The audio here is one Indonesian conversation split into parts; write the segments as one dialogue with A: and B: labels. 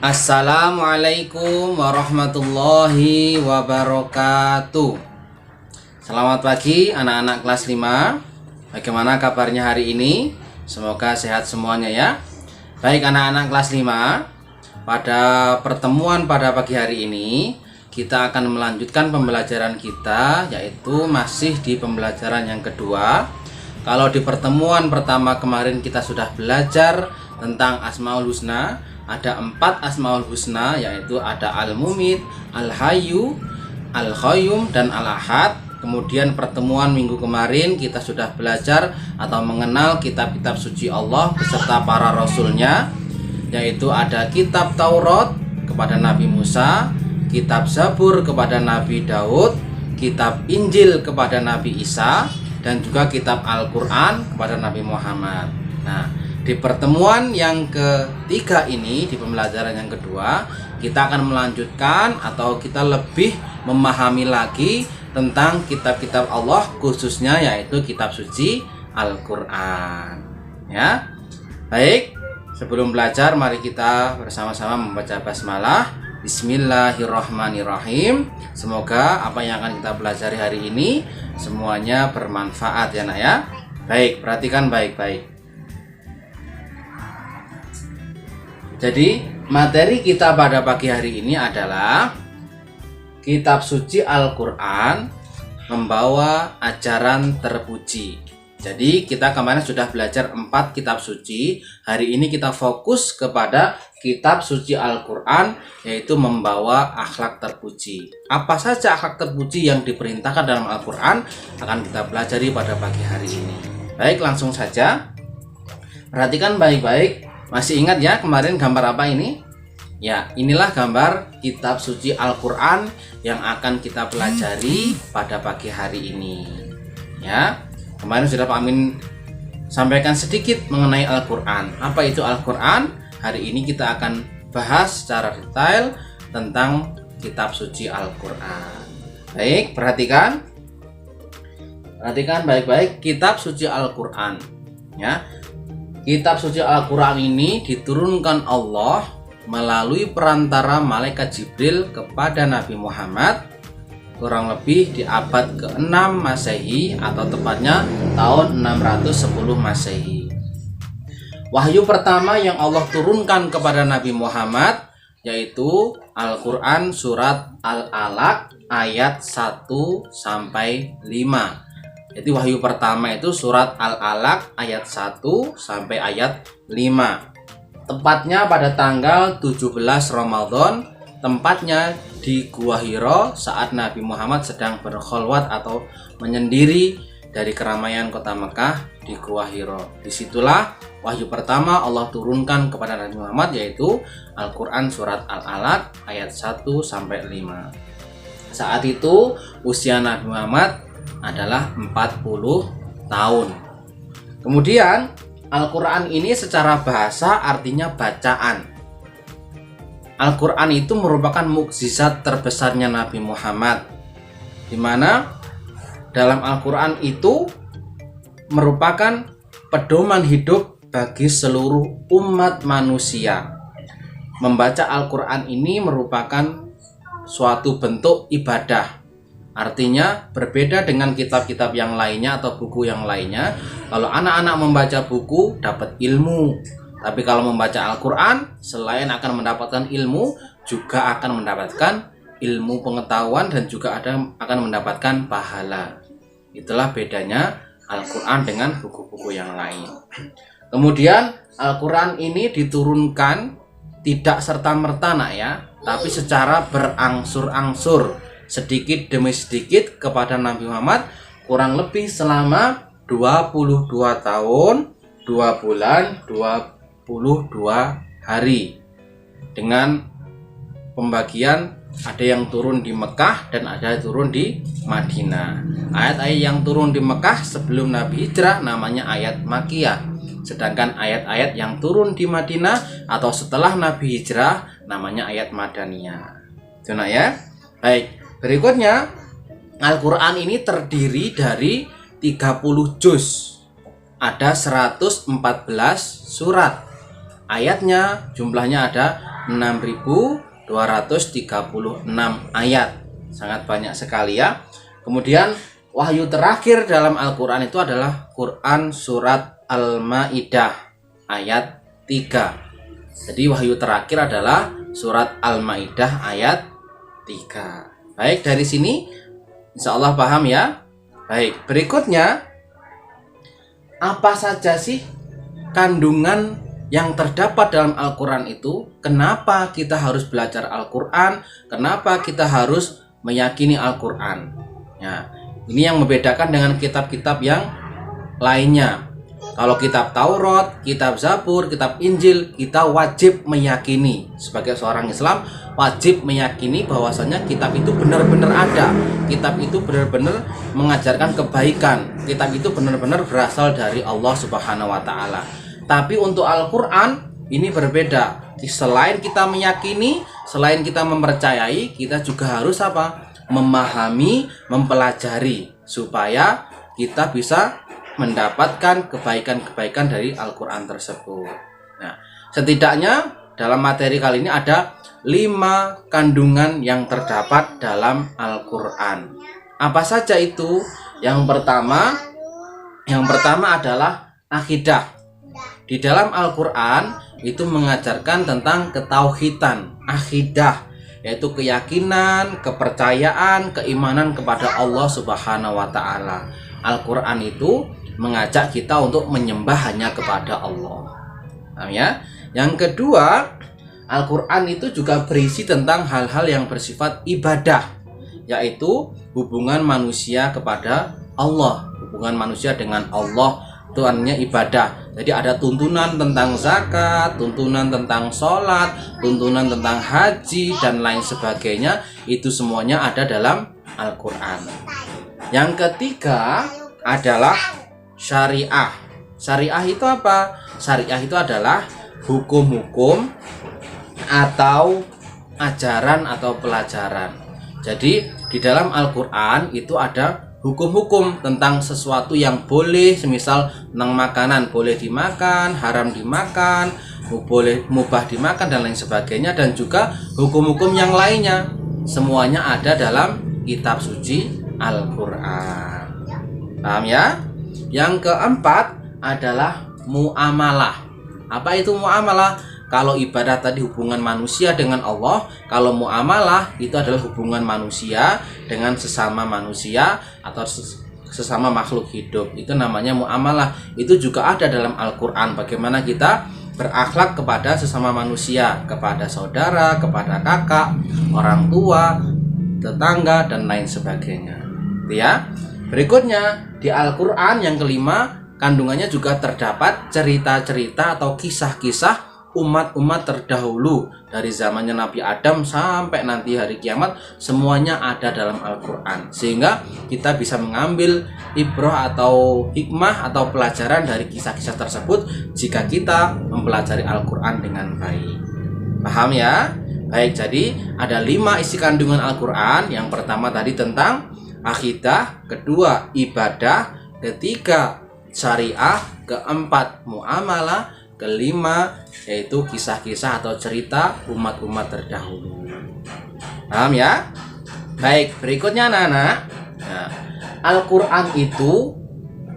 A: Assalamualaikum warahmatullahi wabarakatuh. Selamat pagi anak-anak kelas 5. Bagaimana kabarnya hari ini? Semoga sehat semuanya ya. Baik anak-anak kelas 5, pada pertemuan pada pagi hari ini kita akan melanjutkan pembelajaran kita, yaitu masih di pembelajaran yang kedua. Kalau di pertemuan pertama kemarin kita sudah belajar tentang Asmaul Husna. Ada 4 Asmaul Husna, yaitu ada Al-Mumit, Al-Hayyu, Al-Qayyum, dan Al-Ahad. Kemudian pertemuan minggu kemarin kita sudah belajar atau mengenal kitab-kitab suci Allah beserta para rasulnya, yaitu ada kitab Taurat kepada Nabi Musa, kitab Zabur kepada Nabi Daud, kitab Injil kepada Nabi Isa, dan juga kitab Al-Quran kepada Nabi Muhammad. Nah, di pertemuan yang ketiga ini, di pembelajaran yang kedua, kita akan melanjutkan atau kita lebih memahami lagi tentang kitab-kitab Allah, khususnya yaitu kitab suci Al-Quran. Ya, baik. Sebelum belajar, mari kita bersama-sama membaca basmalah. Bismillahirrahmanirrahim. Semoga apa yang akan kita pelajari hari ini semuanya bermanfaat ya nak ya. Baik, perhatikan baik-baik. Jadi materi kita pada pagi hari ini adalah kitab suci Al-Quran membawa ajaran terpuji. Jadi kita kemarin sudah belajar 4 kitab suci. Hari ini kita fokus kepada kitab suci Al-Quran, yaitu membawa akhlak terpuji. Apa saja akhlak terpuji yang diperintahkan dalam Al-Quran akan kita pelajari pada pagi hari ini. Baik, langsung saja. Perhatikan baik-baik. Masih ingat ya kemarin gambar apa ini? Ya, inilah gambar kitab suci Al-Quran yang akan kita pelajari pada pagi hari ini. Ya, kemarin sudah Pak Amin sampaikan sedikit mengenai Al-Quran. Apa itu Al-Quran? Hari ini kita akan bahas secara detail tentang kitab suci Al-Quran. Baik, perhatikan baik-baik kitab suci Al-Quran. Ya, kitab suci Al-Quran ini diturunkan Allah melalui perantara malaikat Jibril kepada Nabi Muhammad kurang lebih di abad ke-6 Masehi atau tepatnya tahun 610 Masehi. Wahyu pertama yang Allah turunkan kepada Nabi Muhammad yaitu Al-Quran surat Al-Alaq ayat 1 sampai 5. Jadi wahyu pertama itu surat Al-Alaq ayat 1 sampai ayat 5. Tepatnya pada tanggal 17 Ramadan, tempatnya di Gua Hiro saat Nabi Muhammad sedang berkholwat atau menyendiri dari keramaian kota Mekah di Gua Hiro. Disitulah wahyu pertama Allah turunkan kepada Nabi Muhammad, yaitu Al-Quran surat Al-Alaq ayat 1 sampai 5. Saat itu usia Nabi Muhammad adalah 40 tahun. Kemudian Al-Quran ini secara bahasa artinya bacaan. Al-Quran itu merupakan mukjizat terbesarnya Nabi Muhammad, di mana dalam Al-Quran itu merupakan pedoman hidup bagi seluruh umat manusia. Membaca Al-Quran ini merupakan suatu bentuk ibadah. Artinya berbeda dengan kitab-kitab yang lainnya atau buku yang lainnya. Kalau anak-anak membaca buku dapat ilmu, tapi kalau membaca Al-Quran selain akan mendapatkan ilmu, juga akan mendapatkan ilmu pengetahuan dan juga akan mendapatkan pahala. Itulah bedanya Al-Quran dengan buku-buku yang lain. Kemudian Al-Quran ini diturunkan tidak serta-merta nak ya, tapi secara berangsur-angsur, sedikit demi sedikit kepada Nabi Muhammad kurang lebih selama 22 tahun 2 bulan 22 hari, dengan pembagian ada yang turun di Mekah dan ada yang turun di Madinah. Ayat-ayat yang turun di Mekah sebelum Nabi hijrah namanya ayat Makkiyah, sedangkan ayat-ayat yang turun di Madinah atau setelah Nabi hijrah namanya ayat Madaniyah. Itu nak ya. Baik, berikutnya Al-Quran ini terdiri dari 30 juz. Ada 114 surat. Ayatnya jumlahnya ada 6.236 ayat. Sangat banyak sekali ya. Kemudian wahyu terakhir dalam Al-Quran itu adalah Quran surat Al-Ma'idah ayat 3. Jadi wahyu terakhir adalah surat Al-Ma'idah ayat 3. Baik, dari sini insya Allah paham ya. Baik, berikutnya, apa saja sih kandungan yang terdapat dalam Al-Quran itu? Kenapa kita harus belajar Al-Quran? Kenapa kita harus meyakini Al-Quran? Ya, ini yang membedakan dengan kitab-kitab yang lainnya. Kalau kitab Taurat, kitab Zabur, kitab Injil, kita wajib meyakini. Sebagai seorang Islam, wajib meyakini bahwasanya kitab itu benar-benar ada. Kitab itu benar-benar mengajarkan kebaikan. Kitab itu benar-benar berasal dari Allah Subhanahu wa Ta'ala. Tapi untuk Al-Quran ini berbeda. Selain kita meyakini, selain kita mempercayai, kita juga harus apa? Memahami, mempelajari, supaya kita bisa mendapatkan kebaikan-kebaikan dari Al-Quran tersebut. Nah, setidaknya dalam materi kali ini ada 5 kandungan yang terdapat dalam Al-Quran. Apa saja itu? Yang pertama adalah akidah. Di dalam Al-Quran itu mengajarkan tentang ketauhidan, akidah, yaitu keyakinan, kepercayaan, keimanan kepada Allah Subhanahu wa Ta'ala. Al-Quran itu mengajak kita untuk menyembah hanya kepada Allah. Nah, ya. Yang kedua, Al-Quran itu juga berisi tentang hal-hal yang bersifat ibadah, yaitu hubungan manusia kepada Allah. Hubungan manusia dengan Allah itu artinya ibadah. Jadi ada tuntunan tentang zakat, tuntunan tentang sholat, tuntunan tentang haji, dan lain sebagainya. Itu semuanya ada dalam Al-Quran. Yang ketiga adalah syariah. Syariah itu apa? Syariah itu adalah hukum-hukum atau ajaran atau pelajaran. Jadi di dalam Al-Quran itu ada hukum-hukum tentang sesuatu yang boleh, semisal tentang makanan boleh dimakan, haram dimakan, boleh mubah dimakan, dan lain sebagainya. Dan juga hukum-hukum yang lainnya, semuanya ada dalam kitab suci Al-Quran. Paham ya? Yang keempat adalah muamalah. Apa itu muamalah? Kalau ibadah tadi hubungan manusia dengan Allah, kalau muamalah itu adalah hubungan manusia dengan sesama manusia atau sesama makhluk hidup. Itu namanya muamalah. Itu juga ada dalam Al-Quran. Bagaimana kita berakhlak kepada sesama manusia, kepada saudara, kepada kakak, orang tua, tetangga, dan lain sebagainya. Itu ya. Berikutnya di Al-Quran yang kelima, kandungannya juga terdapat cerita-cerita atau kisah-kisah umat-umat terdahulu dari zamannya Nabi Adam sampai nanti hari kiamat, semuanya ada dalam Al-Quran. Sehingga kita bisa mengambil ibrah atau hikmah atau pelajaran dari kisah-kisah tersebut jika kita mempelajari Al-Quran dengan baik. Paham ya? Baik, jadi ada 5 isi kandungan Al-Quran. Yang pertama tadi tentang akidah, kedua ibadah, ketiga syariah, keempat muamalah, kelima yaitu kisah-kisah atau cerita umat-umat terdahulu. Paham ya? Baik, berikutnya anak-anak. Nah, Al-Quran itu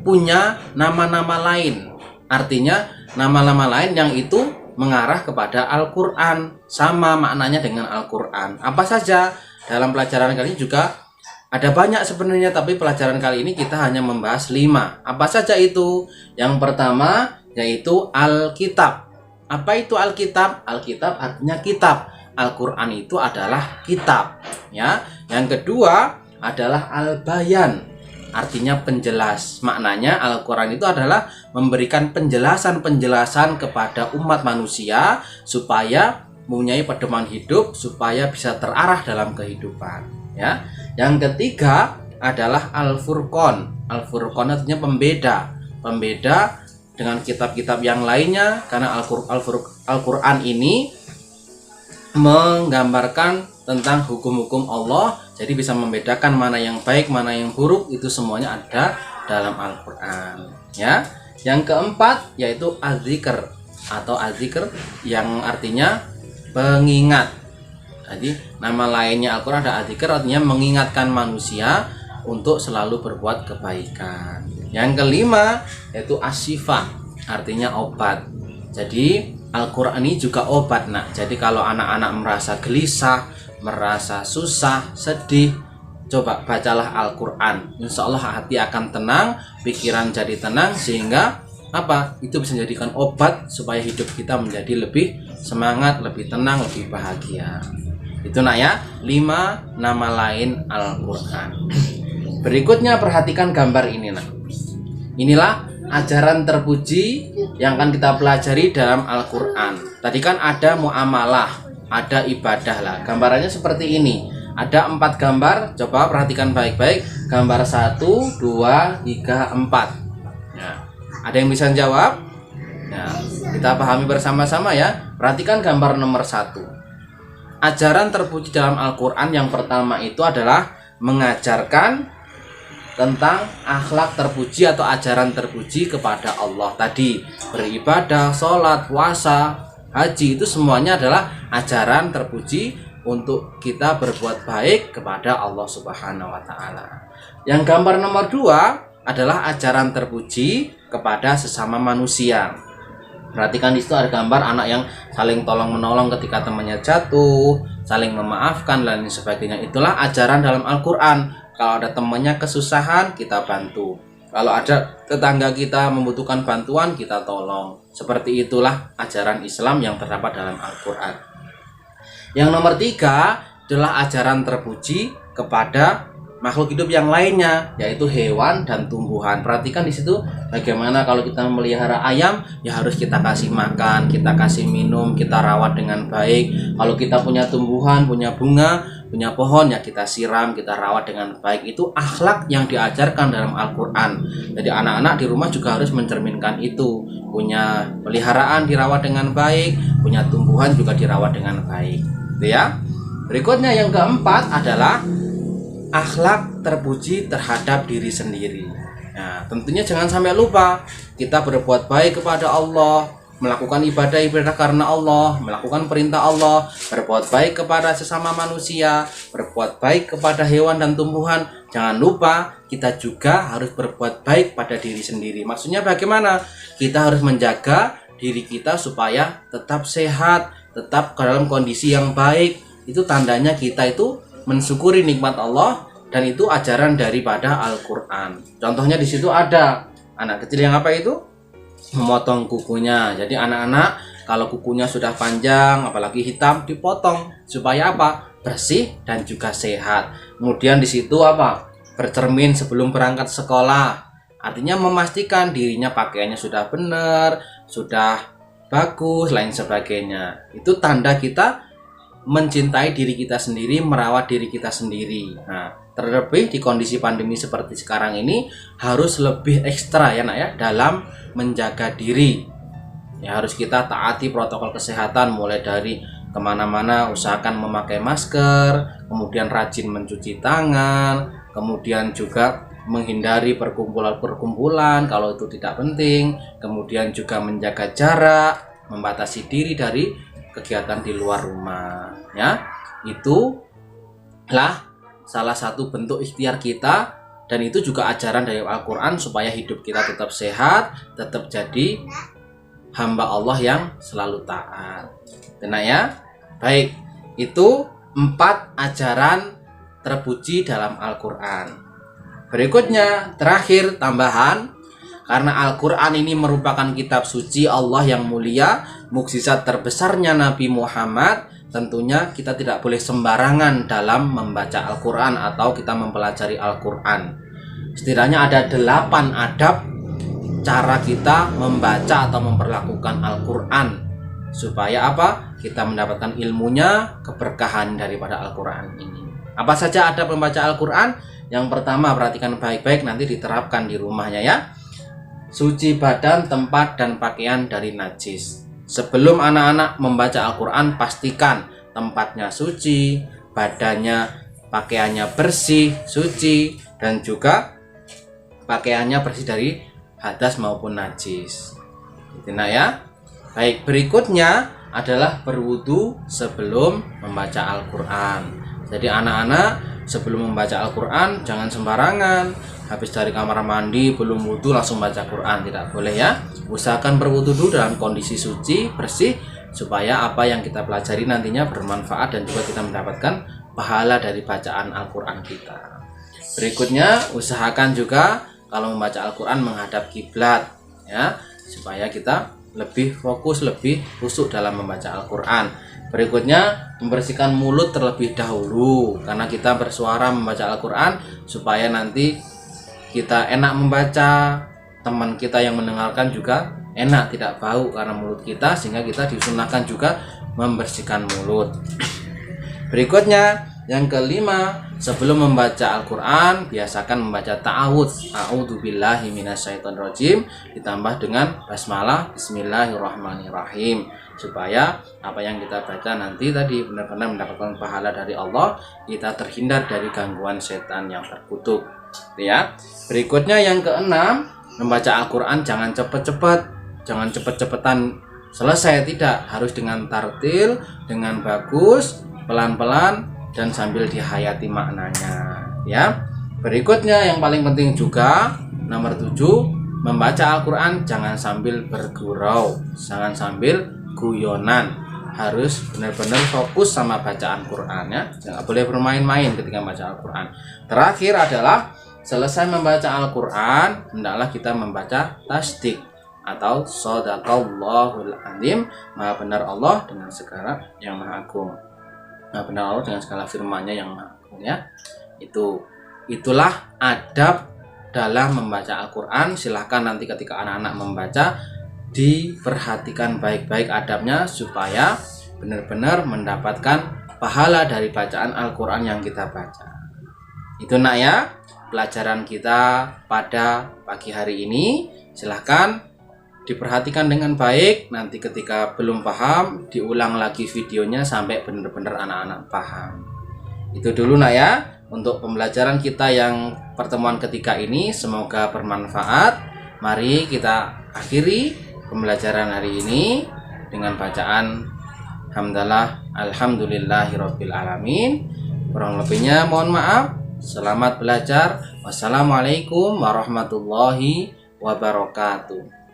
A: punya nama-nama lain. Artinya nama-nama lain yang itu mengarah kepada Al-Quran, sama maknanya dengan Al-Quran. Apa saja? Dalam pelajaran kali ini juga ada banyak sebenarnya, tapi pelajaran kali ini kita hanya membahas 5. Apa saja itu? Yang pertama yaitu Alkitab. Apa itu Alkitab? Alkitab artinya kitab. Al-Quran itu adalah kitab, ya. Yang kedua adalah Al-Bayan, artinya penjelas. Maknanya Al-Quran itu adalah memberikan penjelasan-penjelasan kepada umat manusia supaya mempunyai pedoman hidup, supaya bisa terarah dalam kehidupan, ya. Yang ketiga adalah Al-Furqan. Al-Furqan artinya pembeda. Pembeda dengan kitab-kitab yang lainnya, karena Al-Quran ini menggambarkan tentang hukum-hukum Allah, jadi bisa membedakan mana yang baik, mana yang buruk, itu semuanya ada dalam Al-Quran, ya. Yang keempat yaitu Az-Zikr atau Az-Zikr, yang artinya pengingat. Jadi nama lainnya Al-Quran ada Adzikr, artinya mengingatkan manusia untuk selalu berbuat kebaikan. Yang kelima yaitu Asyifa, artinya obat. Jadi Al-Quran ini juga obat. Nah, jadi kalau anak-anak merasa gelisah, merasa susah, sedih, coba bacalah Al-Quran. Insya Allah hati akan tenang, pikiran jadi tenang, sehingga apa? Itu bisa menjadikan obat supaya hidup kita menjadi lebih semangat, lebih tenang, lebih bahagia. Itu nak ya, 5 nama lain Al-Quran. Berikutnya perhatikan gambar ini nak. Inilah ajaran terpuji yang akan kita pelajari dalam Al-Quran. Tadi kan ada muamalah, ada ibadah lah. Gambarannya seperti ini. Ada 4 gambar, coba perhatikan baik-baik. Gambar 1, 2, 3, 4. Ya. Ada yang bisa jawab? Ya, kita pahami bersama-sama ya. Perhatikan gambar nomor 1. Ajaran terpuji dalam Al-Quran yang pertama itu adalah mengajarkan tentang akhlak terpuji atau ajaran terpuji kepada Allah. Tadi beribadah, sholat, puasa, haji, itu semuanya adalah ajaran terpuji untuk kita berbuat baik kepada Allah Subhanahu wa Ta'ala. Yang gambar nomor 2 adalah ajaran terpuji kepada sesama manusia. Perhatikan di situ ada gambar anak yang saling tolong menolong ketika temannya jatuh, saling memaafkan dan lain sebagainya. Itulah ajaran dalam Al-Quran. Kalau ada temannya kesusahan, kita bantu. Kalau ada tetangga kita membutuhkan bantuan, kita tolong. Seperti itulah ajaran Islam yang terdapat dalam Al-Quran. Yang nomor 3 adalah ajaran terpuji kepada makhluk hidup yang lainnya, yaitu hewan dan tumbuhan. Perhatikan di situ bagaimana kalau kita memelihara ayam, ya harus kita kasih makan, kita kasih minum, kita rawat dengan baik. Kalau kita punya tumbuhan, punya bunga, punya pohon, ya kita siram, kita rawat dengan baik. Itu akhlak yang diajarkan dalam Al-Quran. Jadi anak-anak di rumah juga harus mencerminkan itu. Punya peliharaan dirawat dengan baik, punya tumbuhan juga dirawat dengan baik. Gitu ya. Berikutnya yang keempat adalah akhlak terpuji terhadap diri sendiri. Nah, tentunya jangan sampai lupa kita berbuat baik kepada Allah, melakukan ibadah-ibadah karena Allah, melakukan perintah Allah, berbuat baik kepada sesama manusia, berbuat baik kepada hewan dan tumbuhan. Jangan lupa kita juga harus berbuat baik pada diri sendiri. Maksudnya bagaimana? Kita harus menjaga diri kita supaya tetap sehat, tetap dalam kondisi yang baik. Itu tandanya kita itu mensyukuri nikmat Allah, dan itu ajaran daripada Al-Quran. Contohnya di situ ada anak kecil yang apa itu? Memotong kukunya. Jadi anak-anak kalau kukunya sudah panjang, apalagi hitam, dipotong supaya apa? Bersih dan juga sehat. Kemudian di situ apa? Bercermin sebelum berangkat sekolah. Artinya memastikan dirinya pakaiannya sudah benar, sudah bagus, lain sebagainya. Itu tanda kita mencintai diri kita sendiri, merawat diri kita sendiri. Nah, terlebih di kondisi pandemi seperti sekarang ini harus lebih ekstra ya nak ya dalam menjaga diri. Ya harus kita taati protokol kesehatan, mulai dari kemana-mana usahakan memakai masker, kemudian rajin mencuci tangan, kemudian juga menghindari perkumpulan-perkumpulan kalau itu tidak penting, kemudian juga menjaga jarak, membatasi diri dari kegiatan di luar rumah. Ya, itulah salah satu bentuk ikhtiar kita, dan itu juga ajaran dari Al-Quran supaya hidup kita tetap sehat, tetap jadi hamba Allah yang selalu taat. Benar ya? Baik, itu 4 ajaran terpuji dalam Al-Quran. Berikutnya, terakhir tambahan, karena Al-Quran ini merupakan kitab suci Allah yang mulia, mukjizat terbesarnya Nabi Muhammad, tentunya kita tidak boleh sembarangan dalam membaca Al-Quran atau kita mempelajari Al-Quran. Setidaknya ada 8 adab cara kita membaca atau memperlakukan Al-Quran, supaya apa? Kita mendapatkan ilmunya, keberkahan daripada Al-Quran ini. Apa saja adab membaca Al-Quran? Yang pertama, perhatikan baik-baik, nanti diterapkan di rumahnya ya. Suci badan, tempat, dan pakaian dari najis. Sebelum anak-anak membaca Al-Quran, pastikan tempatnya suci, badannya, pakaiannya bersih, suci, dan juga pakaiannya bersih dari hadas maupun najis. Gitu nah ya. Baik, berikutnya adalah berwudu sebelum membaca Al-Quran. Jadi anak-anak sebelum membaca Al-Quran jangan sembarangan. Habis dari kamar mandi belum wudu langsung baca Quran, tidak boleh ya. Usahakan berwudu dulu dalam kondisi suci, bersih, supaya apa yang kita pelajari nantinya bermanfaat dan juga kita mendapatkan pahala dari bacaan Al-Quran kita. Berikutnya, usahakan juga kalau membaca Al-Quran menghadap kiblat ya, supaya kita lebih fokus, lebih khusyuk dalam membaca Al-Quran. Berikutnya, membersihkan mulut terlebih dahulu, karena kita bersuara membaca Al-Quran supaya nanti kita enak membaca, teman kita yang mendengarkan juga enak, tidak bau karena mulut kita, sehingga kita disunahkan juga membersihkan mulut. Berikutnya, yang kelima, sebelum membaca Al-Quran biasakan membaca ta'awudz, a'udzubillahi minasyaitonirrajim, ditambah dengan basmalah, bismillahirrahmanirrahim, supaya apa yang kita baca nanti tadi benar-benar mendapatkan pahala dari Allah, kita terhindar dari gangguan setan yang terkutuk ya. Berikutnya yang keenam, membaca Al-Quran jangan cepat-cepat, jangan cepet-cepetan selesai, tidak, harus dengan tartil, dengan bagus, pelan-pelan, dan sambil dihayati maknanya ya. Berikutnya yang paling penting juga, nomor 7, membaca Al-Quran jangan sambil bergurau, jangan sambil guyonan, harus benar-benar fokus sama bacaan Quran ya. Jangan boleh bermain-main ketika membaca Al-Quran. Terakhir adalah selesai membaca Al-Quran, hendaklah kita membaca tasdik atau shadaqallahul azim, maha benar Allah dengan segala yang maha agung. Maha benar Allah dengan segala firman-Nya yang maha agung ya. Itulah adab dalam membaca Al-Quran. Silahkan nanti ketika anak-anak membaca diperhatikan baik-baik adabnya supaya benar-benar mendapatkan pahala dari bacaan Al-Quran yang kita baca. Itu nak ya, pelajaran kita pada pagi hari ini. Silahkan diperhatikan dengan baik. Nanti ketika belum paham, diulang lagi videonya sampai benar-benar anak-anak paham. Itu dulu nak ya untuk pembelajaran kita yang pertemuan ketiga ini. Semoga bermanfaat. Mari kita akhiri pembelajaran hari ini dengan bacaan hamdalah alhamdulillahirabbil alamin. Kurang lebihnya mohon maaf. Selamat belajar. Wassalamualaikum warahmatullahi wabarakatuh.